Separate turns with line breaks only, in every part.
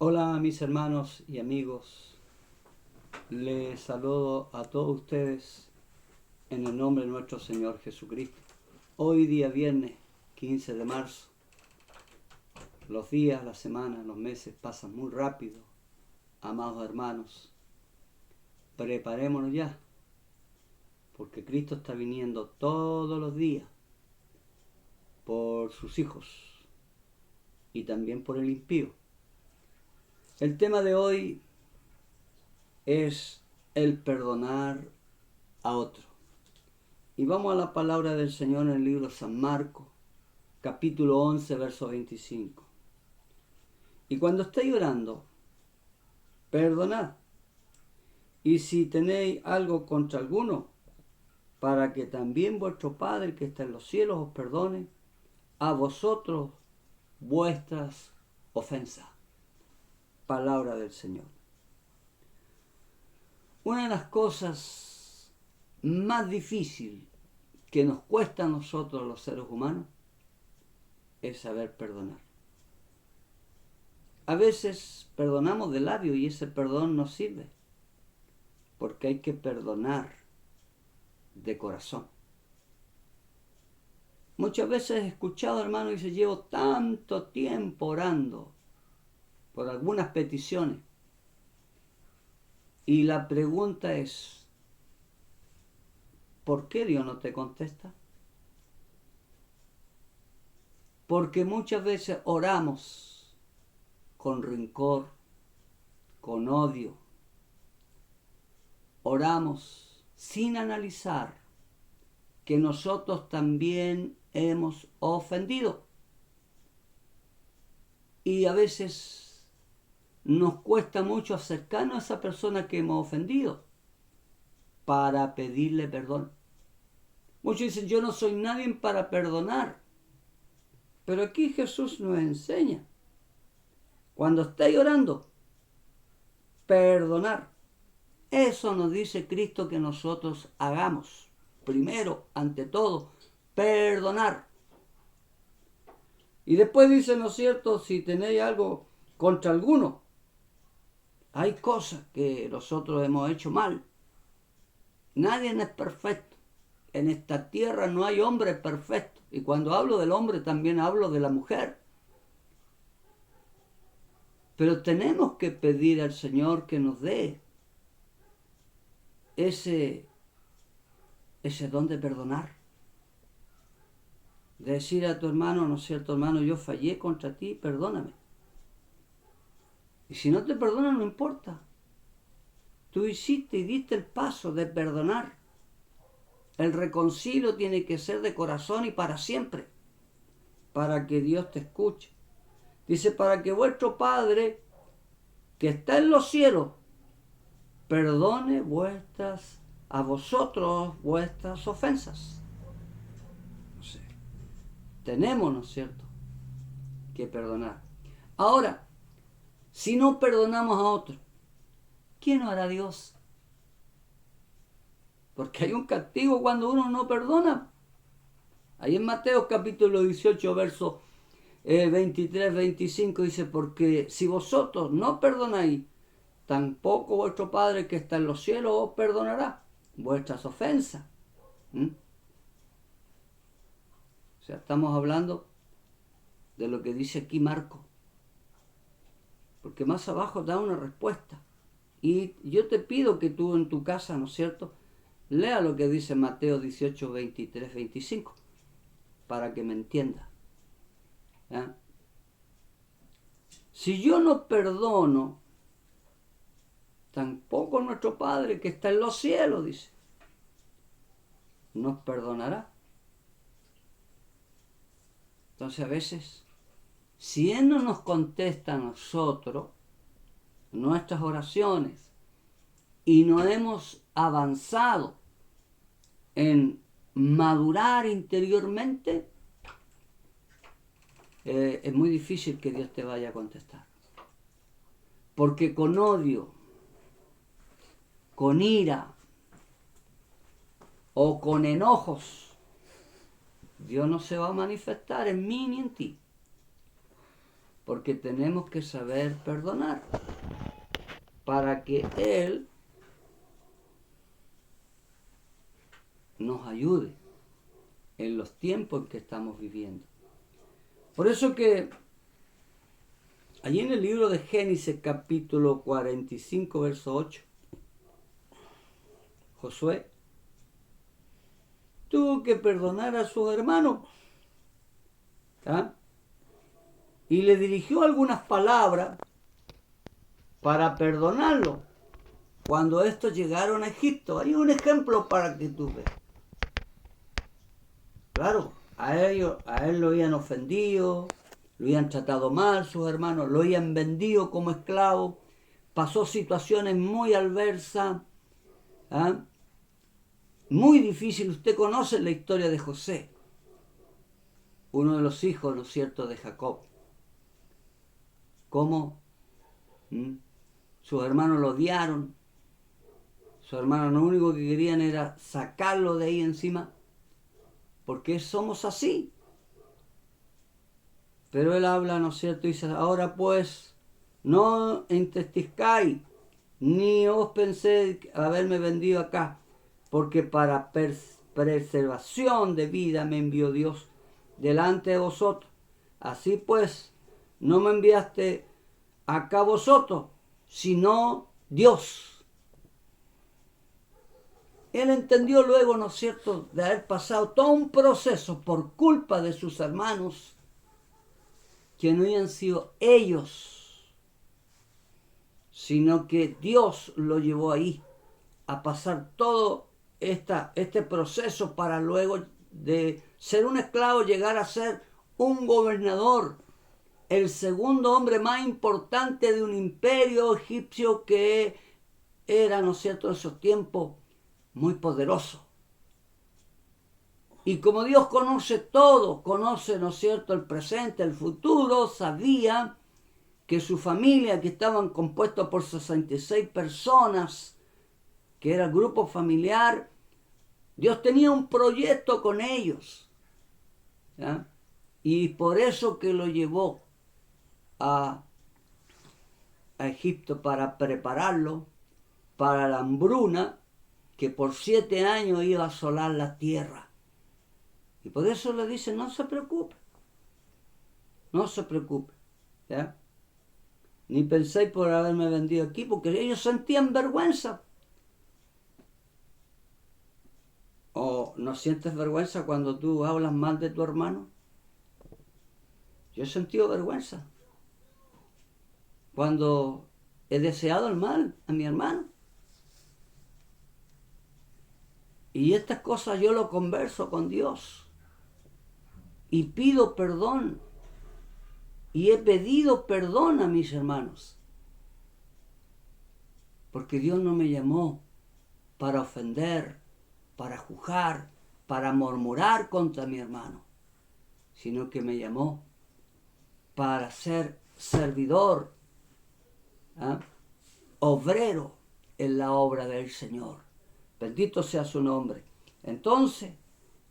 Hola mis hermanos y amigos, les saludo a todos ustedes en el nombre de nuestro Señor Jesucristo. Hoy día viernes 15 de marzo, los días, las semanas, los meses pasan muy rápido, amados hermanos. Preparémonos ya, porque Cristo está viniendo todos los días por sus hijos y también por el impío. El tema de hoy es el perdonar a otro. Y vamos a la palabra del Señor en el libro de San Marcos, capítulo 11, verso 25. Y cuando estéis orando, perdonad. Y si tenéis algo contra alguno, para que también vuestro Padre que está en los cielos os perdone a vosotros vuestras ofensas. Palabra del Señor. Una de las cosas más difíciles que nos cuesta a nosotros los seres humanos es saber perdonar. A veces perdonamos de labio y ese perdón no sirve, porque hay que perdonar de corazón. Muchas veces he escuchado, hermano, y dice, llevo tanto tiempo orando por algunas peticiones. Y la pregunta es, ¿por qué Dios no te contesta? Porque muchas veces oramos con rencor, con odio. Oramos sin analizar que nosotros también hemos ofendido. Y a veces nos cuesta mucho acercarnos a esa persona que hemos ofendido para pedirle perdón. Muchos dicen, yo no soy nadie para perdonar. Pero aquí Jesús nos enseña, cuando estéis orando, perdonar. Eso nos dice Cristo que nosotros hagamos. Primero, ante todo, perdonar. Y después dice, ¿no es cierto?, si tenéis algo contra alguno. Hay cosas que nosotros hemos hecho mal. Nadie es perfecto. En esta tierra no hay hombre perfecto. Y cuando hablo del hombre también hablo de la mujer. Pero tenemos que pedir al Señor que nos dé ese don de perdonar. De decir a tu hermano, ¿no es cierto, hermano? Yo fallé contra ti, perdóname. Y si no te perdona, no importa. Tú hiciste y diste el paso de perdonar. El reconcilio tiene que ser de corazón y para siempre, para que Dios te escuche. Dice, para que vuestro Padre, que está en los cielos, perdone a vosotros vuestras ofensas. No sé. Tenemos, ¿no es cierto?, que perdonar. Ahora, si no perdonamos a otros, ¿quién lo hará Dios? Porque hay un castigo cuando uno no perdona. Ahí en Mateo capítulo 18, verso 23-25 dice, porque si vosotros no perdonáis, tampoco vuestro Padre que está en los cielos os perdonará vuestras ofensas. O sea, estamos hablando de lo que dice aquí Marco. Porque más abajo da una respuesta. Y yo te pido que tú en tu casa, ¿no es cierto?, lea lo que dice Mateo 18, 23-25, para que me entienda. ¿Ya? Si yo no perdono, tampoco nuestro Padre que está en los cielos, dice, nos perdonará. Entonces a veces, si Él no nos contesta a nosotros nuestras oraciones y no hemos avanzado en madurar interiormente, es muy difícil que Dios te vaya a contestar. Porque con odio, con ira o con enojos, Dios no se va a manifestar en mí ni en ti. porque tenemos que saber perdonar para que Él nos ayude en los tiempos en que estamos viviendo. Por eso que allí en el libro de Génesis capítulo 45 verso 8, Josué tuvo que perdonar a sus hermanos, ¿ah? Y le dirigió algunas palabras para perdonarlo cuando estos llegaron a Egipto. Hay un ejemplo para que tú veas. Claro, a él lo habían ofendido, lo habían tratado mal sus hermanos, lo habían vendido como esclavo, pasó situaciones muy adversas, ¿ah? Muy difícil. Usted conoce la historia de José, uno de los hijos, ¿no es cierto?, de Jacob. Cómo sus hermanos lo odiaron, sus hermanos lo único que querían era sacarlo de ahí encima, porque somos así. Pero él habla, ¿no es cierto?, y dice, ahora pues, no entristezcáis, ni os pensé haberme vendido acá, porque para preservación de vida me envió Dios delante de vosotros. Así pues, no me enviaste acá vosotros, sino Dios. Él entendió luego, ¿no es cierto?, de haber pasado todo un proceso por culpa de sus hermanos, que no habían sido ellos, sino que Dios lo llevó ahí a pasar todo este proceso para luego de ser un esclavo llegar a ser un gobernador, el segundo hombre más importante de un imperio egipcio que era, ¿no es cierto?, en esos tiempos muy poderoso. Y como Dios conoce todo, conoce, ¿no es cierto?, el presente, el futuro, sabía que su familia, que estaban compuestos por 66 personas, que era el grupo familiar, Dios tenía un proyecto con ellos, ¿ya? Y por eso que lo llevó a Egipto, para prepararlo para la hambruna que por 7 años iba a asolar la tierra. Y por eso le dice, no se preocupe, ¿ya? Ni penséis por haberme vendido aquí, porque ellos sentían vergüenza. ¿O no sientes vergüenza cuando tú hablas mal de tu hermano? Yo he sentido vergüenza cuando he deseado el mal a mi hermano. Y estas cosas yo lo converso con Dios. Y pido perdón. Y he pedido perdón a mis hermanos. Porque Dios no me llamó para ofender, para juzgar, para murmurar contra mi hermano, sino que me llamó para ser servidor, ¿ah?, obrero en la obra del Señor. Bendito sea su nombre. Entonces,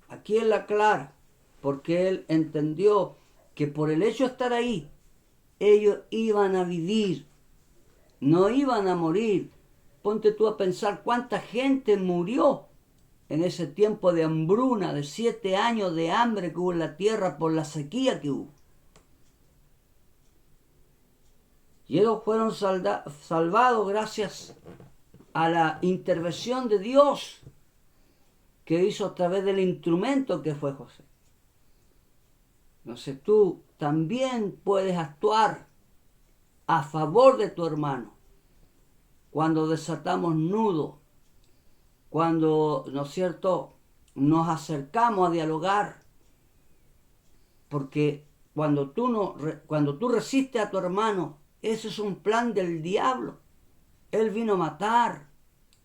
aquí él aclara, porque él entendió que por el hecho de estar ahí, ellos iban a vivir, no iban a morir. Ponte tú a pensar cuánta gente murió en ese tiempo de hambruna, de 7 años de hambre que hubo en la tierra por la sequía que hubo. Y ellos fueron salvados gracias a la intervención de Dios que hizo a través del instrumento que fue José. Entonces tú también puedes actuar a favor de tu hermano cuando desatamos nudos, cuando, ¿no es cierto?, nos acercamos a dialogar, porque cuando tú resistes a tu hermano, ese es un plan del diablo. Él vino a matar,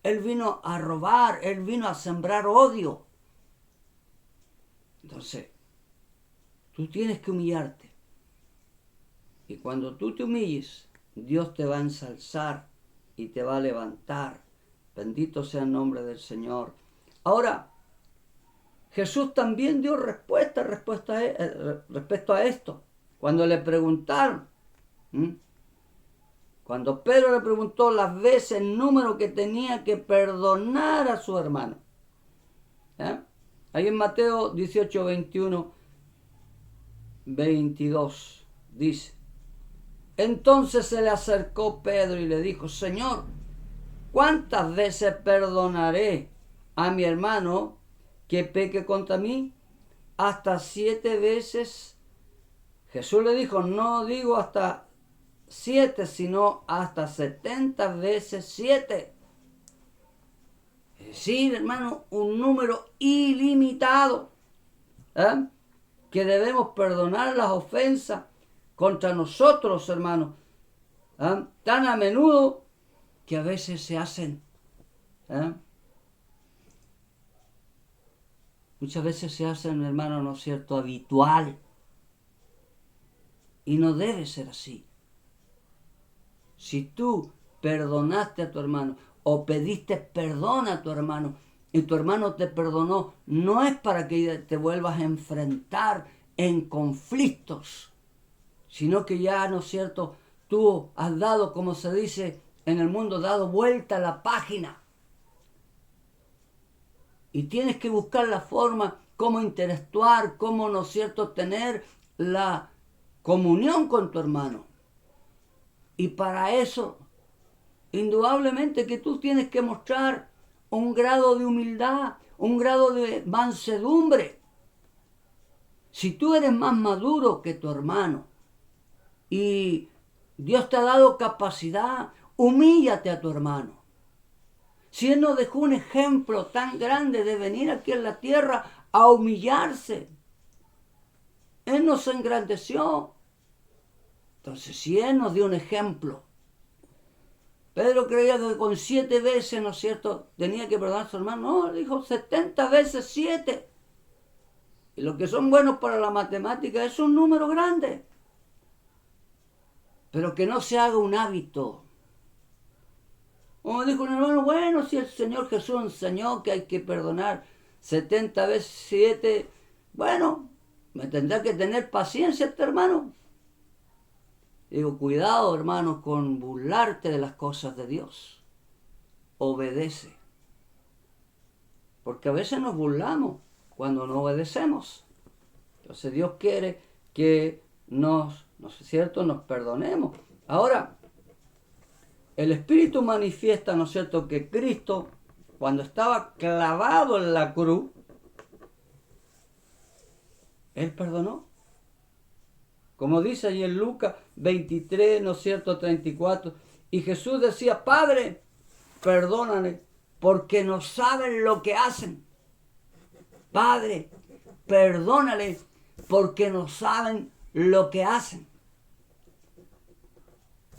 él vino a robar, él vino a sembrar odio. Entonces, tú tienes que humillarte. Y cuando tú te humilles, Dios te va a ensalzar y te va a levantar. Bendito sea el nombre del Señor. Ahora, Jesús también dio respuesta respecto a esto. Cuando le preguntaron, ¿Mm? Cuando Pedro le preguntó las veces el número que tenía que perdonar a su hermano. Ahí en Mateo 18, 21, 22 dice: entonces se le acercó Pedro y le dijo: Señor, ¿cuántas veces perdonaré a mi hermano que peque contra mí? ¿Hasta 7 veces? Jesús le dijo: no digo hasta 7, sino hasta 70 veces 7. Es decir, hermano, un número ilimitado, que debemos perdonar las ofensas contra nosotros, hermano, tan a menudo que a veces se hacen, muchas veces se hacen, hermano, ¿no es cierto?, habitual. Y no debe ser así. Si tú perdonaste a tu hermano o pediste perdón a tu hermano y tu hermano te perdonó, no es para que te vuelvas a enfrentar en conflictos, sino que ya, ¿no es cierto?, tú has dado, como se dice en el mundo, dado vuelta a la página. Y tienes que buscar la forma, cómo interactuar, cómo, ¿no es cierto?, tener la comunión con tu hermano. Y para eso, indudablemente que tú tienes que mostrar un grado de humildad, un grado de mansedumbre. Si tú eres más maduro que tu hermano y Dios te ha dado capacidad, humíllate a tu hermano. Si Él nos dejó un ejemplo tan grande de venir aquí en la tierra a humillarse, Él nos engrandeció. Entonces, si Él nos dio un ejemplo, Pedro creía que con 7 veces, ¿no es cierto?, tenía que perdonar a su hermano. No, dijo 70 veces 7. Y los que son buenos para la matemática es un número grande. Pero que no se haga un hábito. Como dijo un hermano: bueno, si el Señor Jesús enseñó que hay que perdonar 70 veces 7, bueno, me tendrá que tener paciencia este hermano. Digo, cuidado, hermano, con burlarte de las cosas de Dios. Obedece. Porque a veces nos burlamos cuando no obedecemos. Entonces Dios quiere que ¿no es cierto?, nos perdonemos. Ahora, el Espíritu manifiesta, ¿no es cierto?, que Cristo, cuando estaba clavado en la cruz, Él perdonó. Como dice allí en Lucas 23, ¿no es cierto?, 34. Y Jesús decía: Padre, perdónale, porque no saben lo que hacen. Padre, perdónale, porque no saben lo que hacen.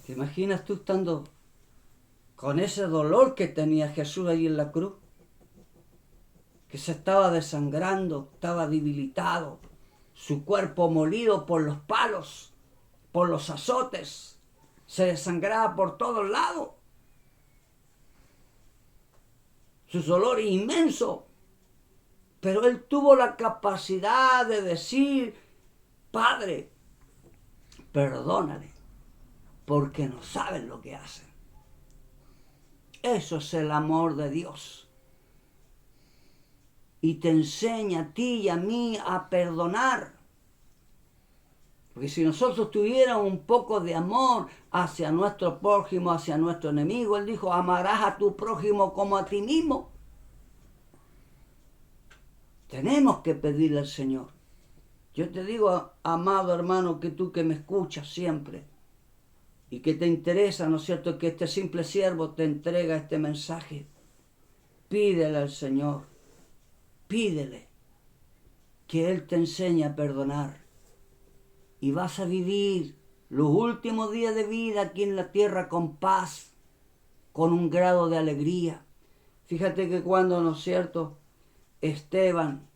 ¿Te imaginas tú estando con ese dolor que tenía Jesús allí en la cruz? Que se estaba desangrando, estaba debilitado, su cuerpo molido por los palos, por los azotes, se desangraba por todos lados. Su dolor inmenso. Pero Él tuvo la capacidad de decir: Padre, perdónale, porque no saben lo que hacen. Eso es el amor de Dios. Y te enseña a ti y a mí a perdonar. Porque si nosotros tuviéramos un poco de amor hacia nuestro prójimo, hacia nuestro enemigo, Él dijo: amarás a tu prójimo como a ti mismo. Tenemos que pedirle al Señor. Yo te digo, amado hermano, que tú que me escuchas siempre y que te interesa, ¿no es cierto?, que este simple siervo te entrega este mensaje. Pídele al Señor, pídele que Él te enseñe a perdonar. Y vas a vivir los últimos días de vida aquí en la tierra con paz, con un grado de alegría. Fíjate que cuando, ¿no es cierto?, Esteban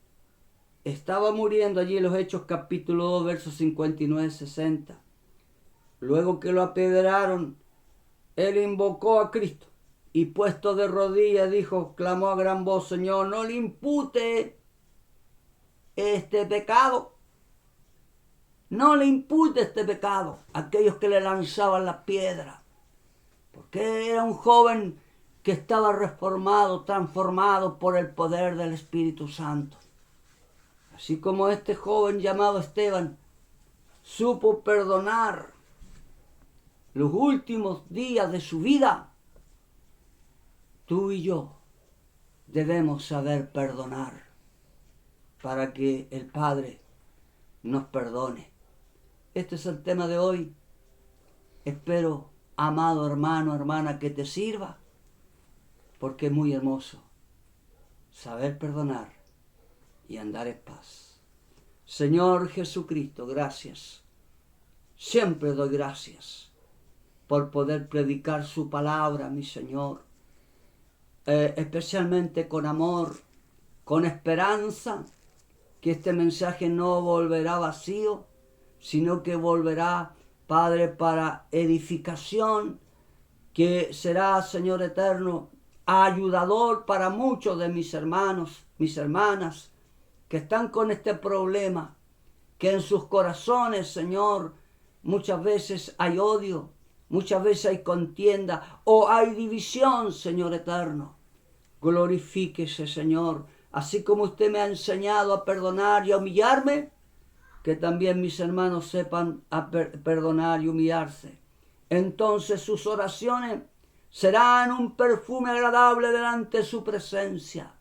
estaba muriendo allí en los Hechos capítulo 2, versos 59-60. Luego que lo apedrearon, él invocó a Cristo y puesto de rodillas dijo, clamó a gran voz: Señor, no le impute este pecado. No le impute este pecado a aquellos que le lanzaban las piedras, porque era un joven que estaba reformado, transformado por el poder del Espíritu Santo. Así como este joven llamado Esteban supo perdonar los últimos días de su vida, tú y yo debemos saber perdonar para que el Padre nos perdone. Este es el tema de hoy. Espero, amado hermano, hermana, que te sirva, porque es muy hermoso saber perdonar y andar en paz. Señor Jesucristo, gracias. Siempre doy gracias por poder predicar su palabra, mi Señor, especialmente con amor, con esperanza, que este mensaje no volverá vacío, sino que volverá, Padre, para edificación, que será, Señor eterno, ayudador para muchos de mis hermanos, mis hermanas, que están con este problema, que en sus corazones, Señor, muchas veces hay odio, muchas veces hay contienda o hay división, Señor eterno. Glorifíquese, Señor, así como usted me ha enseñado a perdonar y a humillarme, que también mis hermanos sepan a perdonar y humillarse. Entonces sus oraciones serán un perfume agradable delante de su presencia.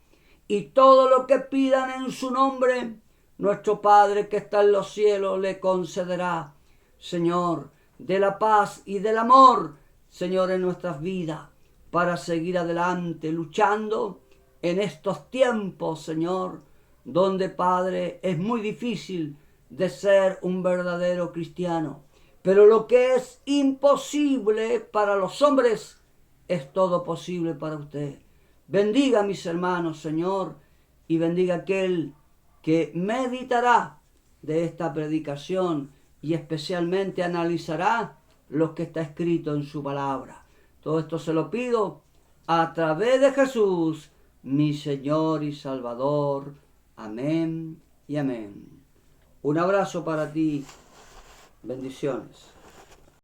Y todo lo que pidan en su nombre, nuestro Padre que está en los cielos le concederá. Señor, de la paz y del amor, Señor, en nuestras vidas, para seguir adelante, luchando en estos tiempos, Señor, donde, Padre, es muy difícil de ser un verdadero cristiano. Pero lo que es imposible para los hombres, es todo posible para usted. Bendiga a mis hermanos, Señor, y bendiga a aquel que meditará de esta predicación y especialmente analizará lo que está escrito en su palabra. Todo esto se lo pido a través de Jesús, mi Señor y Salvador. Amén y amén. Un abrazo para ti. Bendiciones.